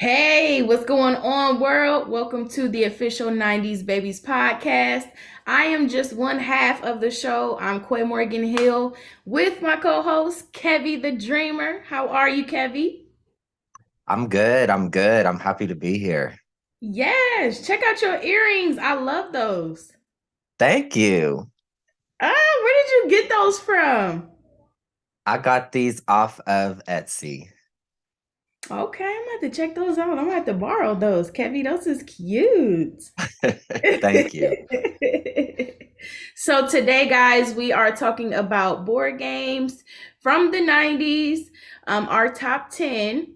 Hey, what's going on, world? Welcome to the official 90s Babies podcast. I am just one half of the show. I'm Quay Morgan Hill with my co host, Kevie the Dreamer. How are you, Kevie? I'm good. I'm good. I'm happy to be here. Yes, check out your earrings. I love those. Thank you. Where did you get those from? I got these off of Etsy. Okay, I'm gonna have to check those out. I'm gonna have to borrow those, Kevie. Those is cute. Thank you. So today, guys, we are talking about board games from the 90s, our top 10.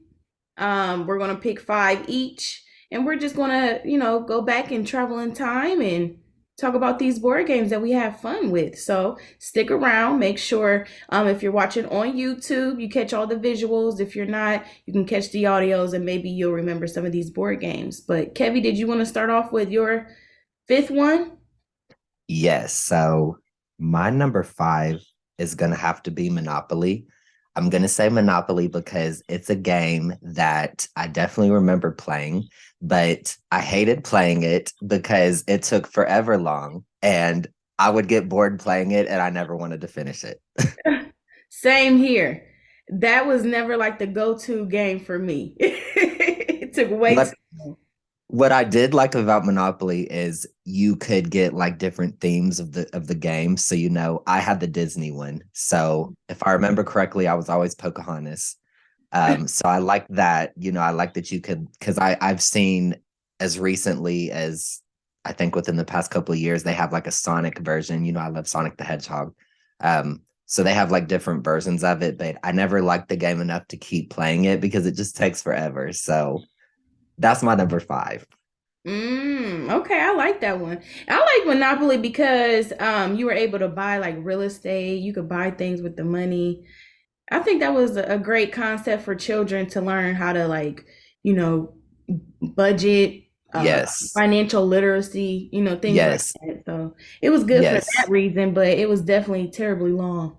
We're going to pick five each, and we're just going to, go back and travel in time and talk about these board games that we have fun with. So stick around. Make sure if you're watching on YouTube, you catch all the visuals. If you're not, you can catch the audios and maybe you'll remember some of these board games. But Kevin, did you want to start off with your fifth one? Yes. So my number five is going to have to be Monopoly. I'm going to say Monopoly because it's a game that I definitely remember playing, but I hated playing it because it took forever long and I would get bored playing it and I never wanted to finish it. Same here. That was never like the go-to game for me. It took way too What long. What I did like about Monopoly is you could get like different themes of the game. So I had the Disney one. So if I remember correctly, I was always Pocahontas. So I like that. I like that you could because I've seen as recently as I think within the past couple of years they have like a Sonic version. I love Sonic the Hedgehog. So they have like different versions of it, but I never liked the game enough to keep playing it because it just takes forever. So that's my number five. Okay, I like that one. I like Monopoly because you were able to buy like real estate. You could buy things with the money. I think that was a great concept for children to learn how to like, you know, budget, Yes. financial literacy, things like Yes. that. So it was good for Yes. that reason, but it was definitely terribly long.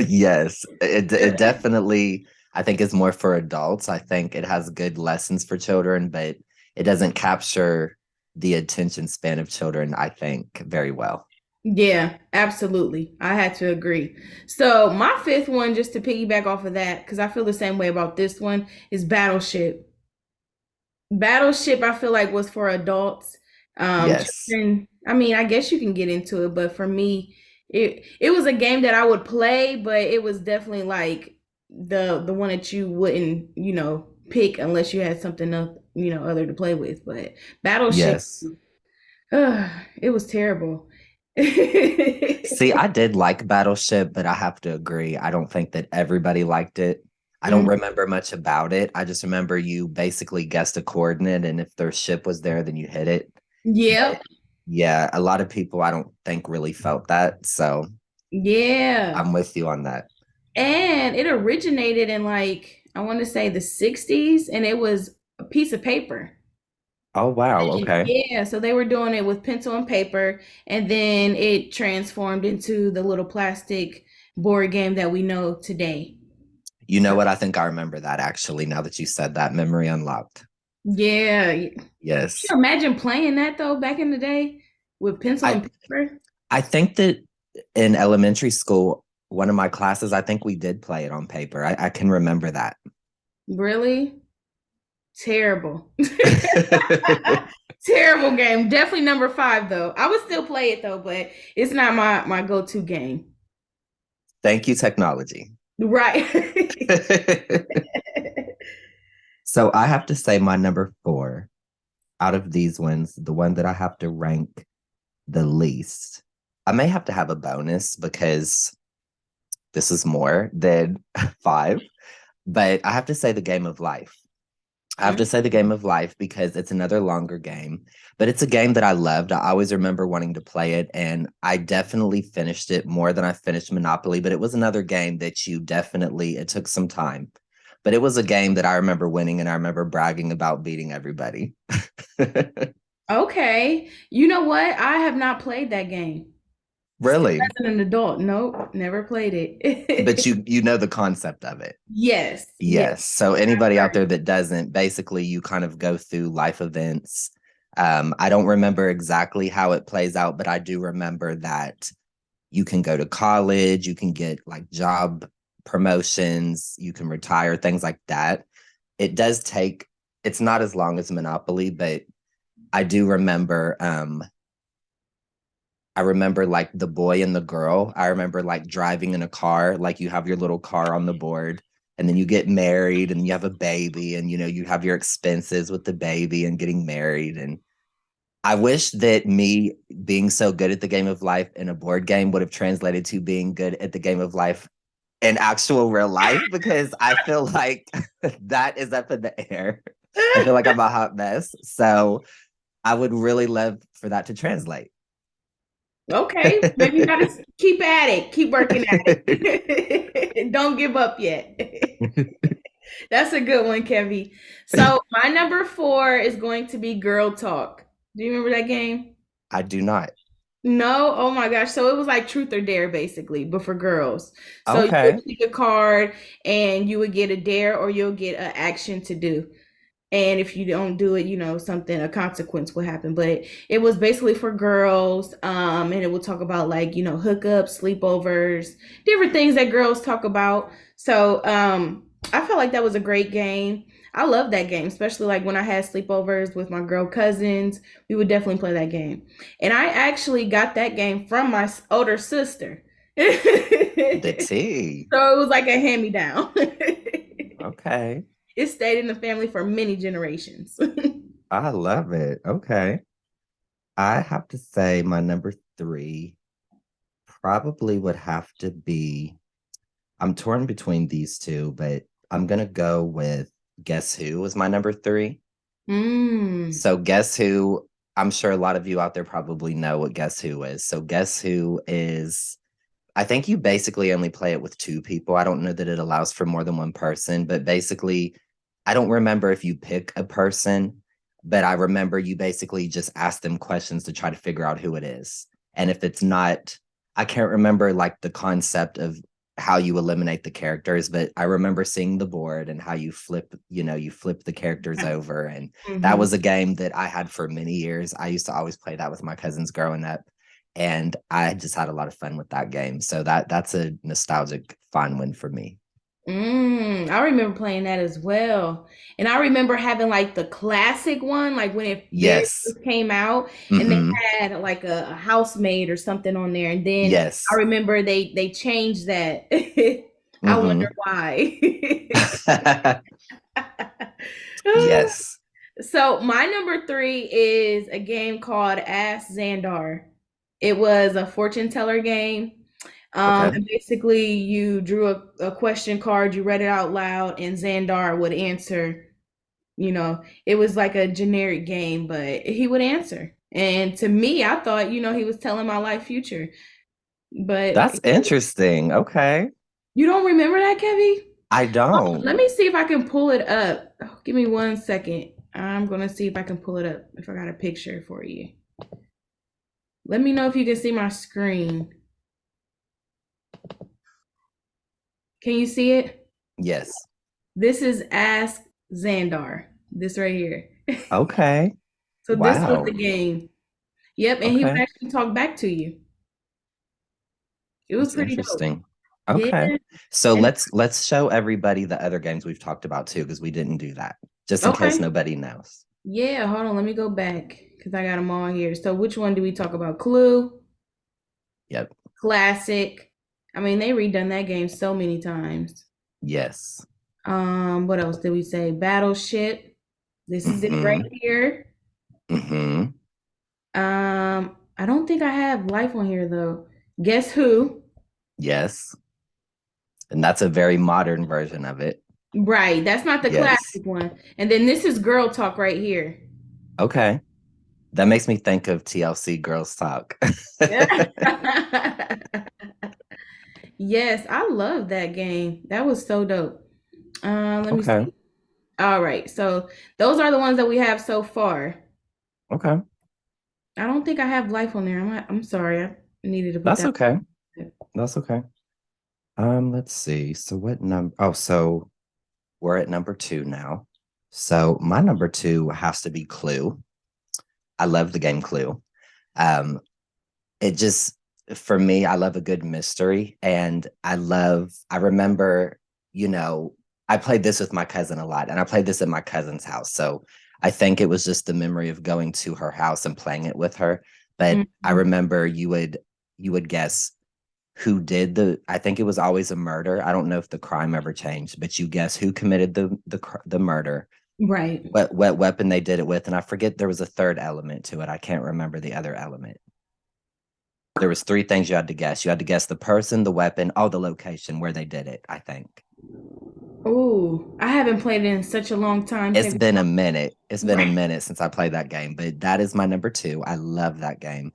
Yes. It definitely I think is more for adults. I think it has good lessons for children, but it doesn't capture the attention span of children, I think, very well. Yeah, absolutely. I had to agree. So my fifth one, just to piggyback off of that, because I feel the same way about this one, is Battleship. Battleship, I feel like was for adults. Yes. Children, I mean, I guess you can get into it, but for me, it was a game that I would play, but it was definitely like the one that you wouldn't, pick unless you had something else, other to play with. But Battleship, Yes. it was terrible. See, I did like Battleship, but I have to agree. I don't think that everybody liked it. I don't Mm, remember much about it. I just remember you basically guessed a coordinate, and if their ship was there, then you hit it. But yep. yeah, a lot of people I don't think really felt that. So Yeah. I'm with you on that. And it originated in like, I want to say the 60s, and it was a piece of paper. Oh, wow. And Okay. yeah, so they were doing it with pencil and paper, and then it transformed into the little plastic board game that we know today. You know So what? I think I remember that actually, now that you said that. Memory unlocked. yeah, can Yes. you imagine playing that though back in the day with pencil I and paper? I think that in elementary school, one of my classes, I think we did play it on paper. I can remember that. Really? Terrible. Terrible game. Definitely number five though. I would still play it though, but it's not my go-to game. Thank you, technology. Right. So I have to say my number four out of these ones, the one that I have to rank the least. I may have to have a bonus because this is more than five, but I have to say the game of life. I have to say the game of life because it's another longer game, but it's a game that I loved. I always remember wanting to play it, and I definitely finished it more than I finished Monopoly. But it was another game that it took some time, but it was a game that I remember winning and I remember bragging about beating everybody. Okay. You know what? I have not played that game. Really? As an adult, nope, never played But it. you know the concept of it. Yes, yes. Yes. So anybody out there that doesn't, basically you kind of go through life events. I don't remember exactly how it plays out, but I do remember that you can go to college, you can get like job promotions, you can retire, things like that. It does take, it's not as long as Monopoly, but I do remember I remember like the boy and the girl. I remember like driving in a car, like you have your little car on the board, and then you get married and you have a baby, and you have your expenses with the baby and getting married. And I wish that me being so good at the game of life in a board game would have translated to being good at the game of life in actual real life, because I feel like that is up in the air. I feel like I'm a hot mess. So I would really love for that to translate. Okay, maybe you gotta keep at it, keep working at it. Don't give up yet. That's a good one, Kevie. So my number four is going to be Girl Talk. Do you remember that game? I do not. No, oh my gosh. So it was like truth or dare basically, but for girls. So you would Okay. pick a card and you would get a dare or you'll get an action to do. And if you don't do it, something, a consequence will happen. But it was basically for girls, and it will talk about like hookups, sleepovers, different things that girls talk about. So I felt like that was a great game. I love that game, especially like when I had sleepovers with my girl cousins. We would definitely play that game, and I actually got that game from my older sister. So The T. it was like a hand me down. Okay. It stayed in the family for many generations. I love it. Okay. I have to say my number three probably would have to be, I'm torn between these two, but I'm gonna go with Guess Who was my number three. Mm. So Guess Who, I'm sure a lot of you out there probably know what Guess Who is. So Guess Who is, I think you basically only play it with two people. I don't know that it allows for more than one person, but basically, I don't remember if you pick a person, but I remember you basically just ask them questions to try to figure out who it is. And if it's not, I can't remember like the concept of how you eliminate the characters, but I remember seeing the board and how you flip the characters over. And that Hmm. was a game that I had for many years. I used to always play that with my cousins growing up, and I just had a lot of fun with that game. So that's a nostalgic fun one for me. I remember playing that as well. And I remember having like the classic one, like when it very Yes. first came out, and they Mm-hmm. had like a housemaid or something on there. And then I Yes. remember they changed that. I wonder Mm-hmm. why. Yes. So my number three is a game called Ask Xandar. It was a fortune teller game. Okay. And basically you drew a question card, you read it out loud, and Xandar would answer. It was like a generic game, but he would answer. And to me, I thought, he was telling my life future. But That's interesting. Okay. you don't remember that, Kevin? I don't. Let me see if I can pull it up. Oh, give me 1 second. I'm gonna see if I can pull it up. If I got a picture for you. Let me know if you can see my screen. Can you see it? Yes. This is Ask Xandar. This right here. Okay. So this was the Wow. game. Yep, and he would Okay. actually talk back to you. It was That's pretty dope. interesting. Yeah. Okay. So And let's show everybody the other games we've talked about too, because we didn't do that. Just in case okay. nobody knows. Yeah, hold on. Let me go back because I got them all here. So which one do we talk about? Clue, Yep. Classic. I mean, they redone that game so many times. Yes. What else did we say? Battleship. This is it right Mm-hmm. here. Mm-hmm. I don't think I have life on here though. Guess who? Yes. And that's a very modern version of it. Right, that's not the Yes. classic one. And then this is Girl Talk right here. Okay. That makes me think of TLC Girls Talk. Yes, I love that game. That was so dope. Let me Okay. see. All right, so those are the ones that we have so far. Okay. I don't think I have life on there. I'm sorry. Needed to put That's that. okay. That's okay. Let's see. So what number? Oh, so we're at number two now. So my number two has to be Clue. I love the game Clue. Um, it just for me, I love a good mystery, and I remember, you know, I played this with my cousin a lot, and I played this at my cousin's house. So I think it was just the memory of going to her house and playing it with her. But I Mhm. remember you would guess who did the, I think it was always a murder. I don't know if the crime ever changed, but you guess who committed the murder, Right. what weapon they did it with, and I forget there was a third element to it. I can't remember the other element. There was three things you had to guess. You had to guess the person, the weapon, oh, the location where they did it, I think. Oh, I haven't played it in such a long time, It's Kevin. been a minute. It's been a Right. minute since I played that game, but that is my number two. I love that game.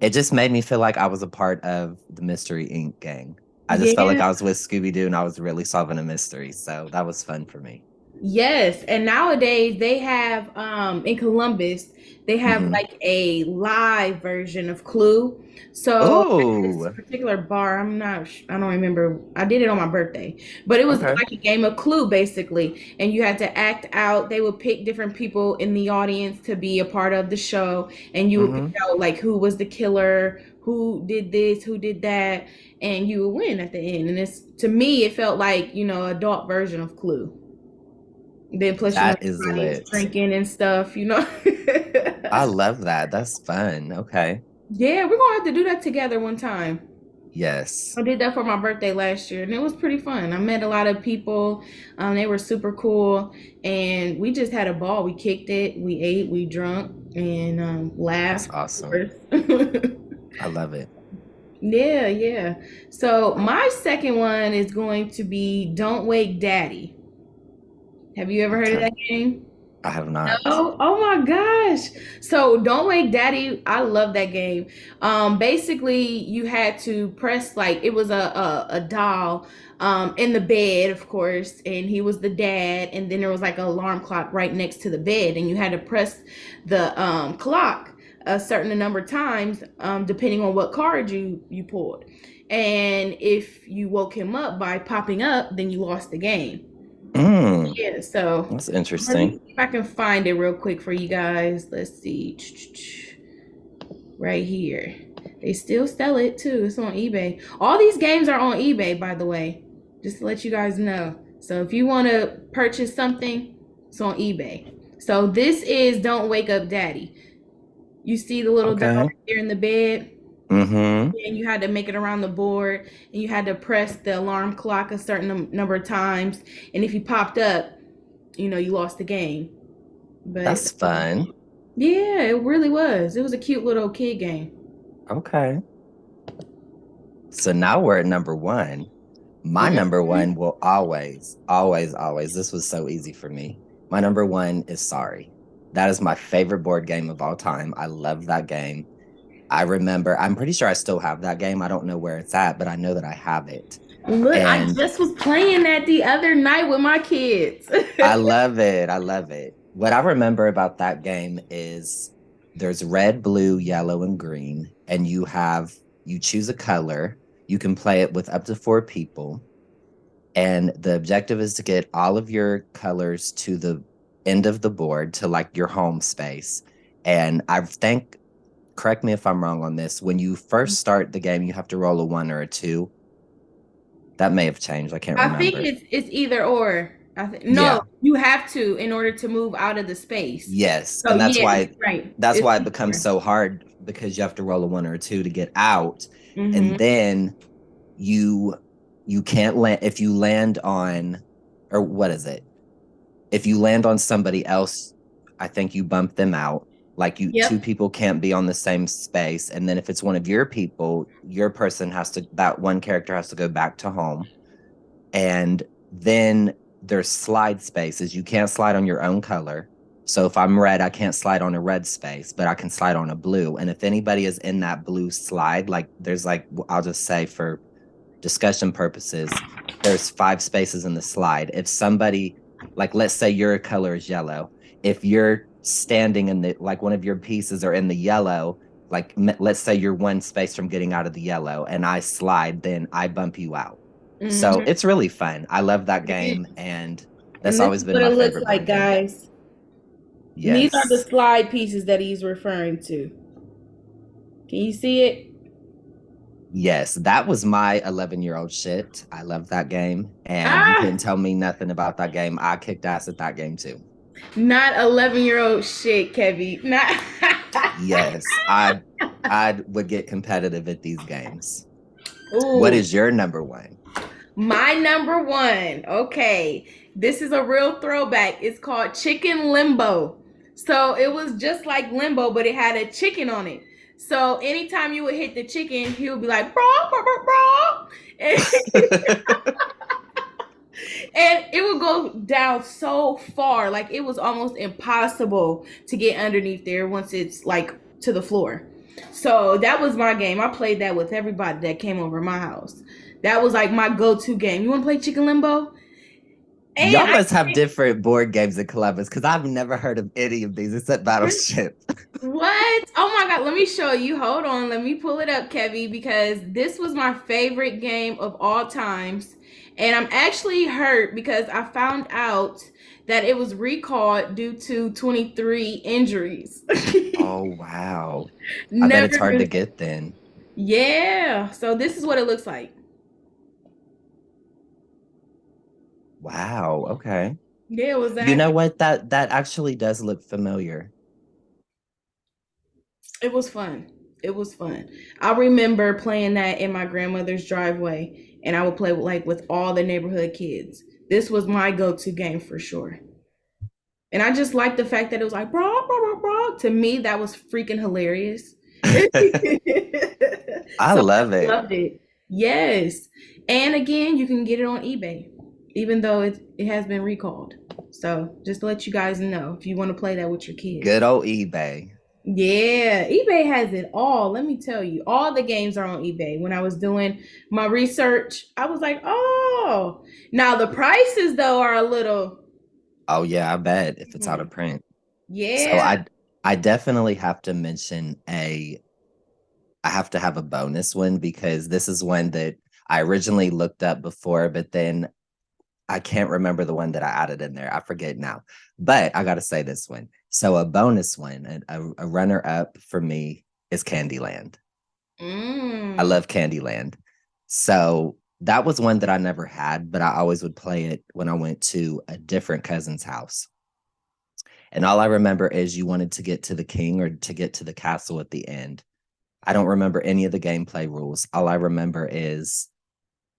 It just made me feel like I was a part of the Mystery Inc. gang. I just felt like Yeah. I was with Scooby Doo and I was really solving a mystery. So that was fun for me. Yes, and nowadays they have in Columbus they have Mm-hmm. like a live version of Clue. So at this Oh, particular bar, I don't remember. I did it on my birthday, but it was okay. like a game of Clue basically, and you had to act out. They would pick different people in the audience to be a part of the show, and you would pick Mm-hmm. out like who was the killer, who did this, who did that, and you would win at the end. And it's to me, it felt like adult version of Clue. Then plus, That is everybody's lit. drinking and stuff. I love that. That's fun. Okay. Yeah, we're gonna have to do that together one time. Yes. I did that for my birthday last year, and it was pretty fun. I met a lot of people. They were super cool, and we just had a ball. We kicked it, we ate, we drunk, and That's laughed, of awesome. course. I love it. Yeah, yeah. So my second one is going to be "Don't Wake Daddy." Have you ever heard of Okay. that game? I have not. Oh my gosh. So Don't Wake Daddy, I love that game. Basically you had to press like it was a doll in the bed, of course, and he was the dad, and then there was like an alarm clock right next to the bed, and you had to press the clock a certain number of times, depending on what card you pulled. And if you woke him up by popping up, then you lost the game. Mm, Yeah, so that's let me interesting. see if I can find it real quick for you guys. Let's see. Right here. They still sell it too. It's on eBay. All these games are on eBay, by the way, just to let you guys know. So if you want to purchase something, it's on eBay. So this is Don't Wake Up Daddy. You see the little doll Okay. right there in the bed, Mm-hmm. and you had to make it around the board, and you had to press the alarm clock a certain number of times. And if you popped up, you lost the game. But That's fun. yeah, it really was. It was a cute little kid game. Okay. So now we're at number one. My number Mhm. one will always, always, always. This was so easy for me. My number one is Sorry. That is my favorite board game of all time. I love that game. I remember, I'm pretty sure I still have that game. I don't know where it's at, but I know that I have it. Look, I And just was playing that the other night with my kids. I love it. I love it. What I remember about that game is there's red, blue, yellow, and green, and you choose a color. You can play it with up to four people, and the objective is to get all of your colors to the end of the board to like your home space. And I think, correct me if I'm wrong on this, when you first start the game, you have to roll a one or a two. That may have changed. I can't I think remember. it's either or. No, Yeah. you have to in order to move out of the space. Yes, So and yeah, right. that's It's why it becomes either so hard because you have to roll a one or a two to get out, or. and Hmm. then you you can't land if you land on, or what is it? If you land on somebody else, I think you bump them out. Like you two Yep. people can't be on the same space, and then if it's one of your people, your person has to that one character has to go back to home, and then there's slide spaces. You can't slide on your own color. So if I'm red, I can't slide on a red space, but I can slide on a blue. And if anybody is in that blue slide, like there's like, I'll just say for discussion purposes, there's five spaces in the slide. If somebody, like, let's say your color is yellow, if you're standing in the, like one of your pieces are in the yellow, like let's say you're one space from getting out of the yellow and I slide, then I bump you out. So Hmm. it's really fun. I love that game, and that's And this always is been what my it looks favorite like, board game. guys. And these are the Yes. slide pieces that he's referring to. Can you see it? Yes, that was my 11-year-old shit. I love that game, and you Ah, couldn't tell me nothing about that game. I kicked ass at that game too. not 11-year-old shit, Kevie. Not. Yes, I would get competitive at these games. What Ooh, is your number one? my number one. Okay, this is a real throwback. It's called Chicken Limbo. So it was just like Limbo, but it had a chicken on it. So anytime you would hit the chicken, he would be like, bro, bro, bro, bro. And, and it would go down so far. Like it was almost impossible to get underneath there once it's like to the floor. So that was my game. I played that with everybody that came over my house. That was like my go-to game. You want to play Chicken Limbo? And Y'all I must have different board games in Columbus because I've never heard of any of these except Battleship. what? Oh my god, let me show you. Hold on, let me pull it up, Kevy, because this was my favorite game of all times. And I'm actually hurt because I found out that it was recalled due to 23 injuries. Oh wow. I bet it's Never hard knew to that. get then. Yeah. So this is what it looks like. Wow. Okay. Yeah, it was You know that. what? That actually does look familiar. It was fun. It was fun. I remember playing that in my grandmother's driveway, and I would play like with all the neighborhood kids. This was my go-to game for sure. And I just liked the fact that it was like bro, bro, bro, bro. To me, that was freaking hilarious. I So love I it. loved it. Yes. And again, you can get it on eBay, even though it has been recalled. So just to let you guys know if you want to play that with your Good kids. old eBay. Yeah, eBay has it all. Let me tell you, all the games are on eBay. When I was doing my research, I was like, oh, now the prices though are a little, Oh yeah, I bet if it's out hmm, of print. So yeah. I definitely have to mention I have to have a bonus one because this is one that I originally looked up before, but then I can't remember the one that I added in there. I forget now. But I got to say this one. So a bonus one, a runner up for me is Candyland. I Mm. love Candyland. So that was one that I never had, but I always would play it when I went to a different cousin's house. And all I remember is you wanted to get to the king or to get to the castle at the end. I don't remember any of the gameplay rules. All I remember is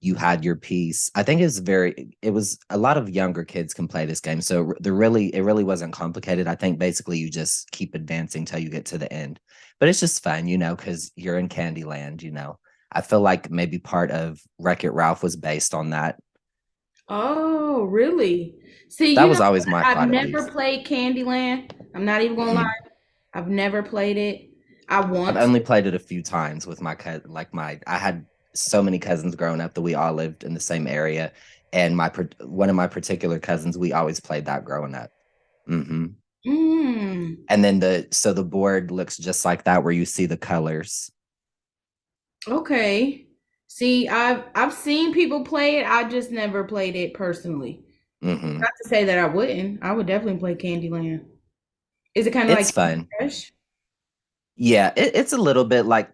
you had your piece. I think it was a lot of younger kids can play this game. So it really wasn't complicated. I think basically you just keep advancing till you get to the end. But it's just fun, because you're in Candyland. I feel like maybe part of Wreck It Ralph was based on that. Oh, really? See, That you know was always what? my I've thought, at never least. played Candyland. I'm not even gonna lie. Mm-mm. I've never played it. I I've want only to. played it a few times with my cousin. I had so many cousins growing up that we all lived in the same area, and one of my particular cousins, we always played that growing up. Hmm. Mm. And then the board looks just like that, where you see the colors. Okay. See, I've seen people play it. I just never played it personally. Hmm. Not to say that I wouldn't. I would definitely play Candyland. Is it kind of like It's Candy fun. Crush? Yeah, it's a little bit like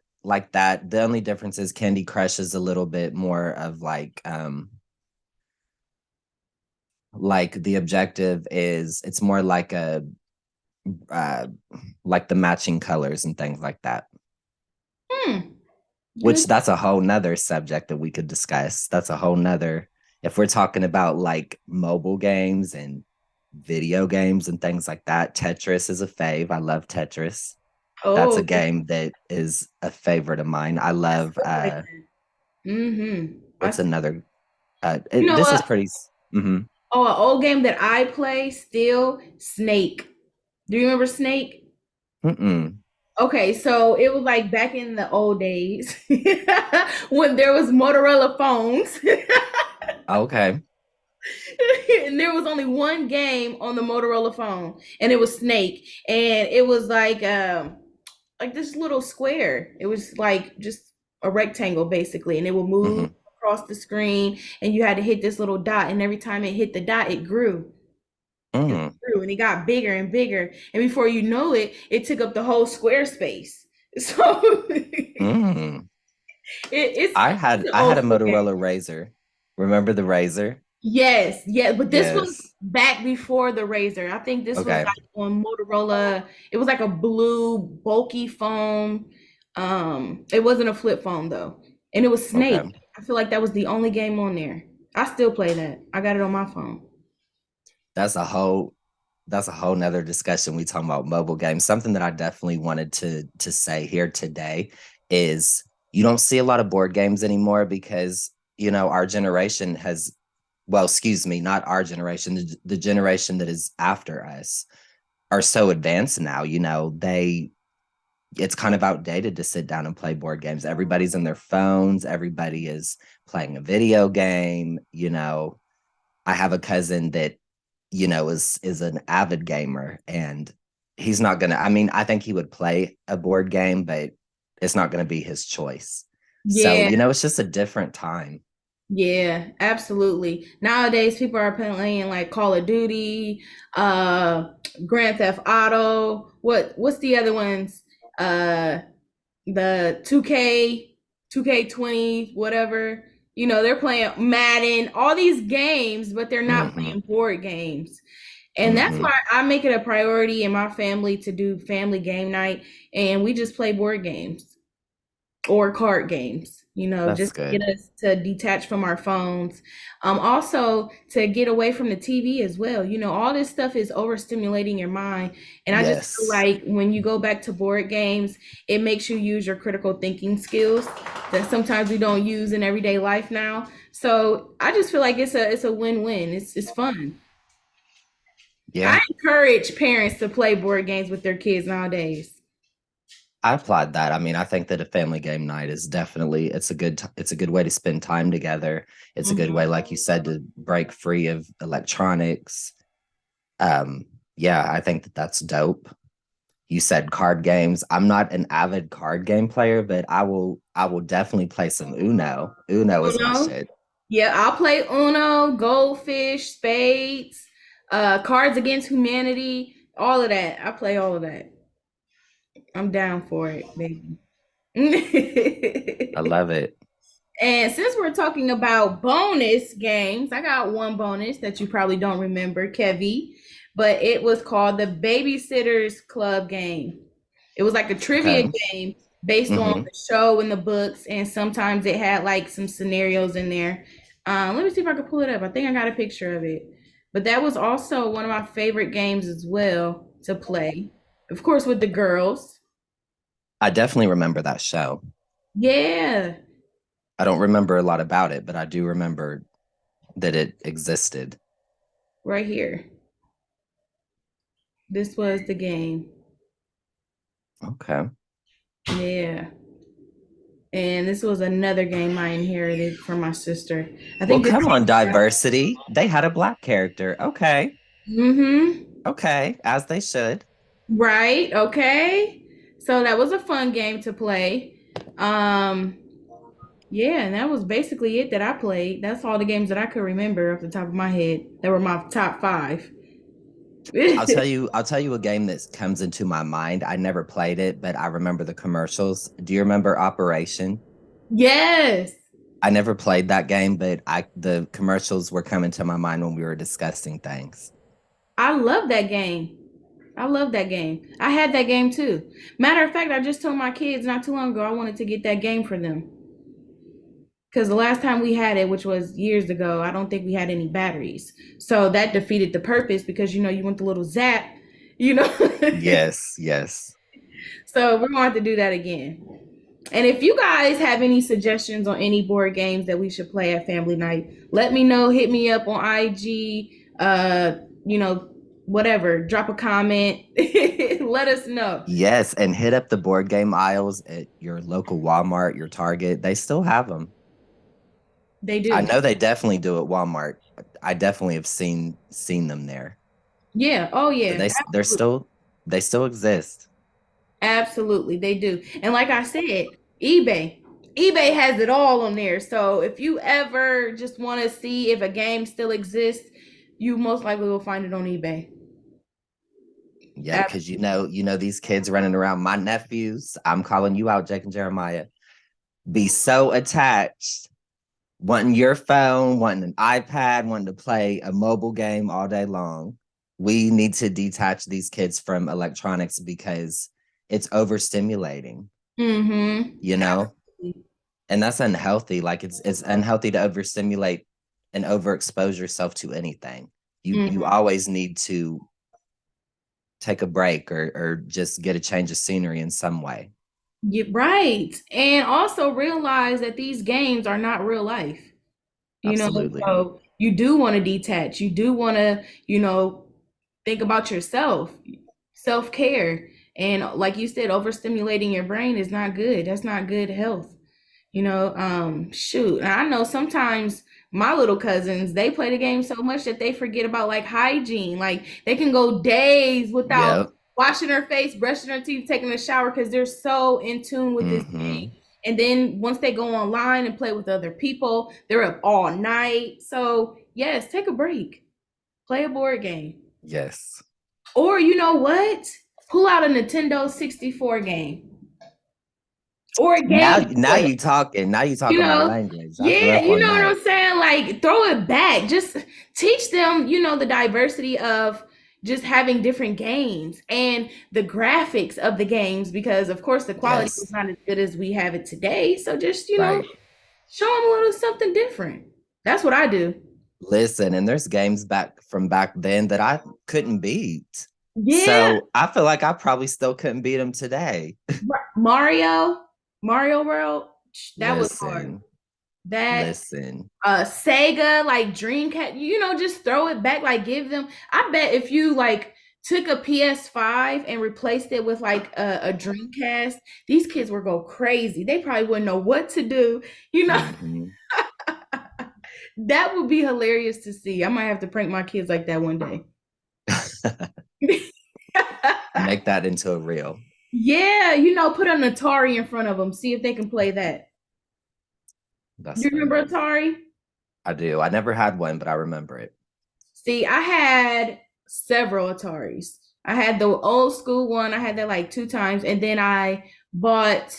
that. The only difference is Candy Crush is a little bit more of like the objective is it's more uh like the matching colors and things like that. Hmm. Which that's a whole nother subject that we could discuss. That's a whole nother, if we're talking about like mobile games and video games and things like that. Tetris is a fave. I love Tetris. That's a Oh, game that is a favorite of mine. I I love still play that. Mm-hmm. what's another You know this is what? pretty. Mm-hmm. Oh, an old game that I play still, Snake. Do you remember Snake? Mm-mm. Okay, so it was like back in the old days when there was Motorola phones. Okay. And there was only one game on the Motorola phone, and it was Snake. And it was like like this little square. It was like just a rectangle basically, and it would move Hmm. across the screen, and you had to hit this little dot, and every time it hit the dot, it grew. It Mm. grew and it got bigger and bigger. And before you know it, it took up the whole square space. So Mm. it's an I had old a school game. Motorola Razor. Remember the Razor? Yes, yeah, but this was Yes. back before the Razor. I think this was Okay. like on Motorola. It was like a blue bulky phone. It wasn't a flip phone though, and it was Snake. Okay. I feel like that was the only game on there. I still play that. I got it on my phone. That's a whole that's a whole nother discussion. We talking about mobile games. Something that I definitely wanted to say here today is you don't see a lot of board games anymore because our generation has, well, excuse me, not our generation, the generation that is after us are so advanced now. It's kind of outdated to sit down and play board games. Everybody's in their phones, everybody is playing a video game. I have a cousin that is an avid gamer, and he's not gonna, I mean, I think he would play a board game, but it's not gonna be his choice. So, Yeah, it's just a different time. yeah, absolutely. Nowadays, people are playing like Call of Duty, uh, Grand Theft Auto. What's the other ones? Uh, the 2K, 2K20, whatever. They're playing Madden, all these games, but they're not Mm-hmm. playing board games. And that's Mm-hmm. why I make it a priority in my family to do family game night, and we just play board games or card games, That's just to get good. us to detach from our phones. Also to get away from the TV as well. All this stuff is overstimulating your mind. And I just feel Yes. like when you go back to board games, it makes you use your critical thinking skills that sometimes we don't use in everyday life now. So I just feel like it's a win-win. It's fun. I Yeah. encourage parents to play board games with their kids nowadays. I applaud that. I mean, I think that a family game night is definitely it's a good way to spend time together. It's a good way, Mhm. like you said, to break free of electronics. Um, yeah, I think that that's dope. You said card games. I'm not an avid card game player, but I will definitely play some Uno. Uno is my Uno. shit. Yeah, I'll play Uno, Goldfish, Spades, Cards Against Humanity, all of that. I play all of that. I'm down for it, baby. I love it. And since we're talking about bonus games, I got one bonus that you probably don't remember, Kevie, but it was called the Babysitters Club game. It was like a trivia Okay. game based on Hmm. the show and the books, and sometimes it had like some scenarios in there. Let me see if I can pull it up. I think I got a picture of it. But that was also one of my favorite games as well to play. Of course, with the girls. I definitely remember that show. Yeah, I don't remember a lot about it, but I do remember that it existed. right here. This was the game. Okay. Yeah. And this was another game I inherited from my sister. I Well, think this. come on, diversity. They had a black character. Okay. Mm-hmm. Okay. As they should. Right. Okay. So that was a fun game to play. Um, yeah, and that was basically it that I played. That's all the games that I could remember off the top of my head. That were my top five. I'll tell you a game that comes into my mind. I never played it, but I remember the commercials. Do you remember Operation? Yes. I never played that game, but I the commercials were coming to my mind when we were discussing things. I love that game. I love that game. I had that game too. Matter of fact, I just told my kids not too long ago I wanted to get that game for them. Because the last time we had it, which was years ago, I don't think we had any batteries. So that defeated the purpose because you want the little zap, you know. Yes, yes. So we're going to have to do that again. And if you guys have any suggestions on any board games that we should play at family night, let me know. Hit me up on IG. You know, whatever. Drop a comment. Let us know. Yes, and hit up the board game aisles at your local Walmart, your Target. They still have them. They I do. know they definitely do at Walmart. I definitely have seen them there. Yeah. Oh So yeah. they Absolutely. still exist. Absolutely, they do. And like I said, eBay. eBay has it all on there. So if you ever just want to see if a game still exists, you most likely will find it on eBay. Yep, because Ab- these kids running around. My nephews, I'm calling you out, Jake and Jeremiah, be so attached, wanting your phone, wanting an iPad, wanting to play a mobile game all day long. We need to detach these kids from electronics because it's overstimulating, mm-hmm. you know? And that's unhealthy. Like it's unhealthy to overstimulate and overexpose yourself to anything. You Mm-hmm. always need to take a break or just get a change of scenery in some way. You're right. And also realize that these games are not real life. You know, Absolutely. so you do want to detach. You do want to, think about yourself, self-care. And like you said, overstimulating your brain is not good. That's not good health. Shoot. And I know sometimes my little cousins, they play the game so much that they forget about like hygiene. Like they can go days without Yep. washing their face, brushing their teeth, taking a shower because they're so in tune with this game. Mm-hmm. And then once they go online and play with other people, they're up all night. So, yes, take a break. Play a board game. Yes. Or you know what? Pull out a Nintendo 64 game or a Now, Game now Boy. you talking. Now you You talking my know, language. I grew yeah, up you on know what that. I'm saying? Like, throw it back. Just teach them, the diversity of just having different games and the graphics of the games because, of course, the quality was Yes. not as good as we have it today. So just, Right. show them a little something different. That's what I do. Listen, and there's games back from back then that I couldn't beat. Yeah, So I feel like I probably still couldn't beat them today. Mario, Mario World, that was hard. Listen, That listen. Sega, like Dreamcast, just throw it back, like give them. I bet if you like took a PS5 and replaced it with like a Dreamcast, these kids would go crazy. They probably wouldn't know what to do. You know, Hmm. that would be hilarious to see. I might have to prank my kids like that one day. Make that into a reel. Yeah, put an Atari in front of them, see if they can play that. That's You funny. remember Atari? I do. I never had one, but I remember it. See, I had several Ataris. I had the old school one. I had that like two times, and then I bought.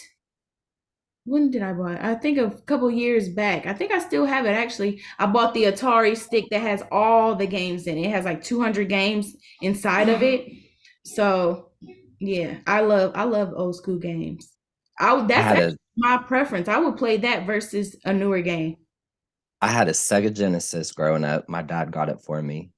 When did I buy it? I think a couple years back. I think I still have it actually. I bought the Atari stick that has all the games in it. It has like 200 games inside of it. So, yeah, I love old school games. I That's had actually a my preference. I would play that versus a newer game. I had a Sega Genesis growing up. My dad got it for me.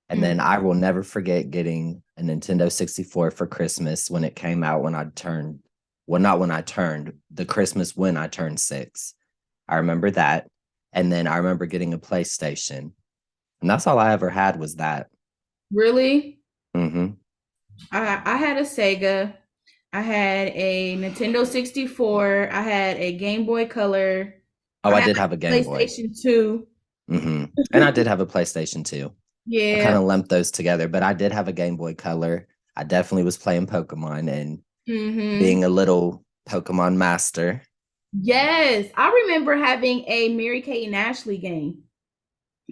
And Mm. then I will never forget getting a Nintendo 64 for Christmas when it came out when I turned, well, not when I turned, the Christmas when I turned 6. I remember that. And then I remember getting a PlayStation. And that's all I ever had was that. Really? Hmm. I had a Sega. I had a Nintendo 64. I had a Game Boy Color. Oh, I I had did have a like Game Boy. PlayStation 2. And I did have a PlayStation too. I kind Yeah. of lumped those together, but I did have a Game Boy Color. I definitely was playing Pokemon and being Hmm. a little Pokemon master. Yes. I remember having a Mary Kate and Ashley game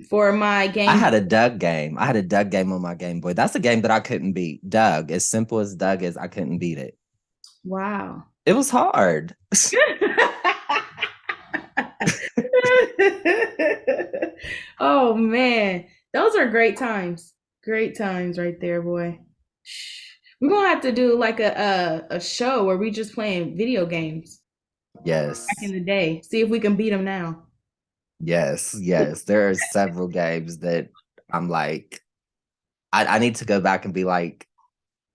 for my I Game had Boy. a Doug game. I had a Doug game on my Game Boy. That's a game that I couldn't beat. Doug, as simple as Doug is, I couldn't beat it. Wow. It was hard. Oh man. Those are great times. Great times right there, boy. We're gonna have to do like a show where we just playing video games back in Yes. the day. See if we can beat them now. Yes. Yes. There are several games that I'm like, I need to go back and be like,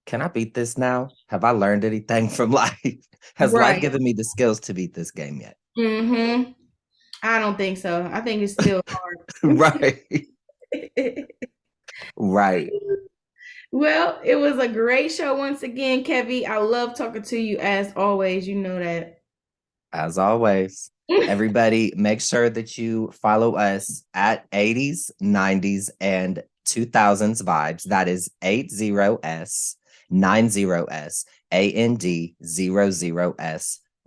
can I beat this now? Have I learned anything from life? Has life Right. given me the skills to beat this game yet? Mm-hmm. I don't think so. I think it's still hard. Right. Right. Well, it was a great show once again, Kevie. I love talking to you as always. You know that. As always, everybody make sure that you follow us at 80s, 90s, and 2000s vibes. That is 80s. 90s AND00S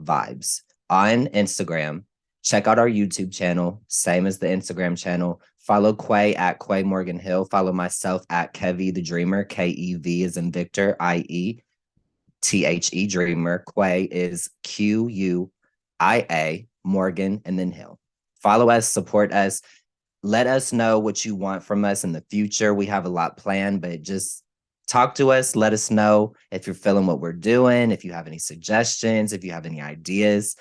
vibes on Instagram. Check out our YouTube channel, same as the Instagram channel. Follow Quay at Quay Morgan Hill. Follow myself at Kevie the Dreamer. KEV is in Victor, IETHE Dreamer. Quay is QUIA Morgan and then Hill. Follow us, support us. Let us know what you want from us in the future. We have a lot planned, but just talk to us. Let us know if you're feeling what we're doing, if you have any suggestions, if you have any ideas.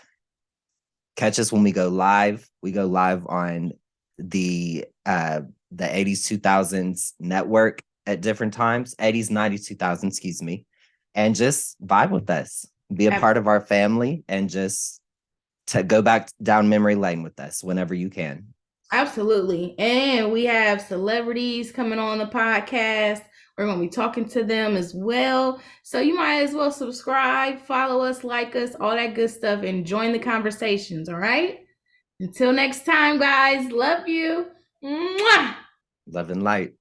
Catch us when we go live. We go live on the 80s 2000s network at different times, 80s 90s 2000s, excuse me, and just vibe with us, be a part of our family, and just to go back down memory lane with us whenever you can. Absolutely. And we have celebrities coming on the podcast. We're going to be talking to them as well. So you might as well subscribe, follow us, like us, all that good stuff, and join the conversations. All right. Until next time, guys. Love you. Mwah! Love and light.